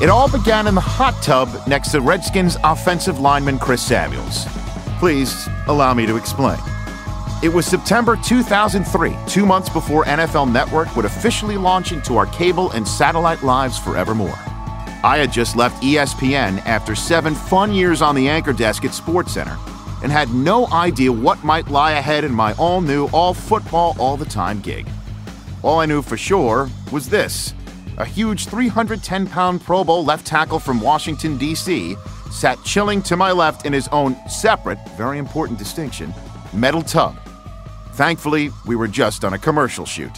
It all began in the hot tub next to Redskins offensive lineman Chris Samuels. Please allow me to explain. It was September 2003, 2 months before NFL Network would officially launch into our cable and satellite lives forevermore. I had just left ESPN after 7 fun years on the anchor desk at SportsCenter and had no idea what might lie ahead in my all-new, all-football, all-the-time gig. All I knew for sure was this. A huge 310-pound Pro Bowl left tackle from Washington, D.C., sat chilling to my left in his own separate, very important distinction, metal tub. Thankfully, we were just on a commercial shoot.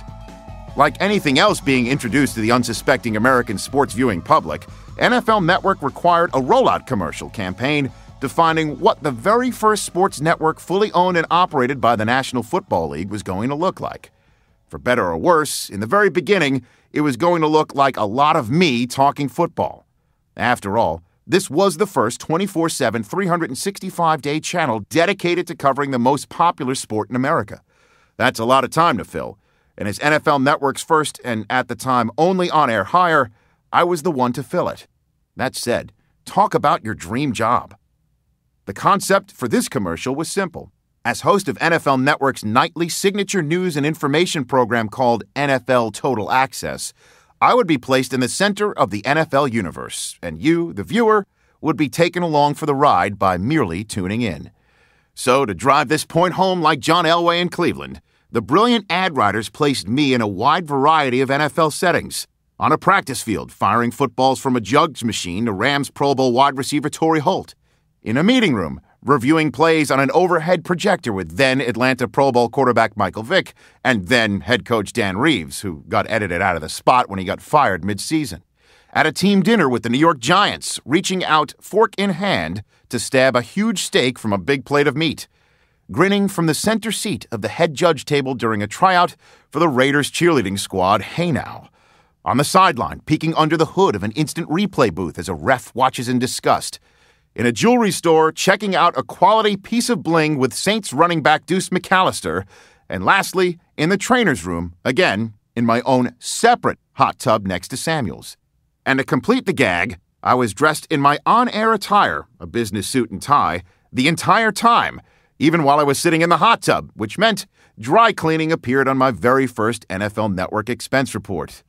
Like anything else being introduced to the unsuspecting American sports viewing public, NFL Network required a rollout commercial campaign defining what the very first sports network fully owned and operated by the National Football League was going to look like. For better or worse, in the very beginning, it was going to look like a lot of me talking football. After all, this was the first 24/7, 365-day channel dedicated to covering the most popular sport in America. That's a lot of time to fill. And as NFL Network's first and, at the time, only on-air hire, I was the one to fill it. That said, talk about your dream job. The concept for this commercial was simple. As host of NFL Network's nightly signature news and information program called NFL Total Access, I would be placed in the center of the NFL universe, and you, the viewer, would be taken along for the ride by merely tuning in. So, to drive this point home like John Elway in Cleveland, the brilliant ad writers placed me in a wide variety of NFL settings. On a practice field, firing footballs from a jugs machine to Rams Pro Bowl wide receiver Torrey Holt. In a meeting room, reviewing plays on an overhead projector with then Atlanta Pro Bowl quarterback Michael Vick and then head coach Dan Reeves, who got edited out of the spot when he got fired mid-season. At a team dinner with the New York Giants, reaching out, fork in hand, to stab a huge steak from a big plate of meat. Grinning from the center seat of the head judge table during a tryout for the Raiders cheerleading squad, hey now. On the sideline, peeking under the hood of an instant replay booth as a ref watches in disgust. In a jewelry store, checking out a quality piece of bling with Saints running back Deuce McAllister. And lastly, in the trainer's room, again, in my own separate hot tub next to Samuel's. And to complete the gag, I was dressed in my on-air attire, a business suit and tie, the entire time, even while I was sitting in the hot tub, which meant dry cleaning appeared on my very first NFL Network expense report.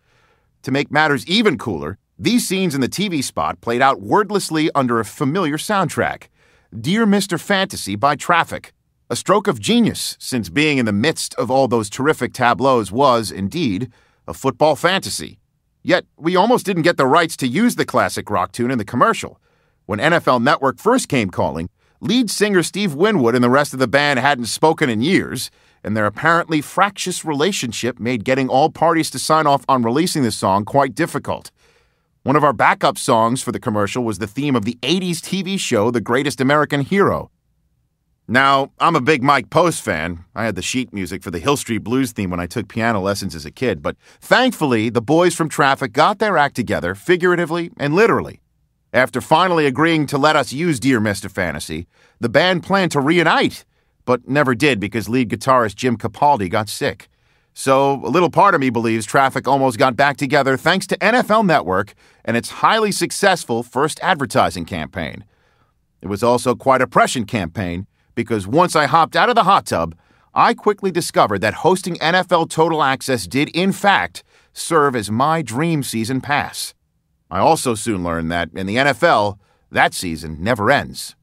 To make matters even cooler, these scenes in the TV spot played out wordlessly under a familiar soundtrack, Dear Mr. Fantasy by Traffic, a stroke of genius since being in the midst of all those terrific tableaus was, indeed, a football fantasy. Yet, we almost didn't get the rights to use the classic rock tune in the commercial. When NFL Network first came calling, lead singer Steve Winwood and the rest of the band hadn't spoken in years, and their apparently fractious relationship made getting all parties to sign off on releasing the song quite difficult. One of our backup songs for the commercial was the theme of the 80s TV show The Greatest American Hero. Now, I'm a big Mike Post fan. I had the sheet music for the Hill Street Blues theme when I took piano lessons as a kid, but thankfully, the boys from Traffic got their act together, figuratively and literally. After finally agreeing to let us use Dear Mr. Fantasy, the band planned to reunite, but never did because lead guitarist Jim Capaldi got sick. So a little part of me believes Traffic almost got back together thanks to NFL Network and its highly successful first advertising campaign. It was also quite a prescient campaign because once I hopped out of the hot tub, I quickly discovered that hosting NFL Total Access did, in fact, serve as my dream season pass. I also soon learned that, in the NFL, that season never ends.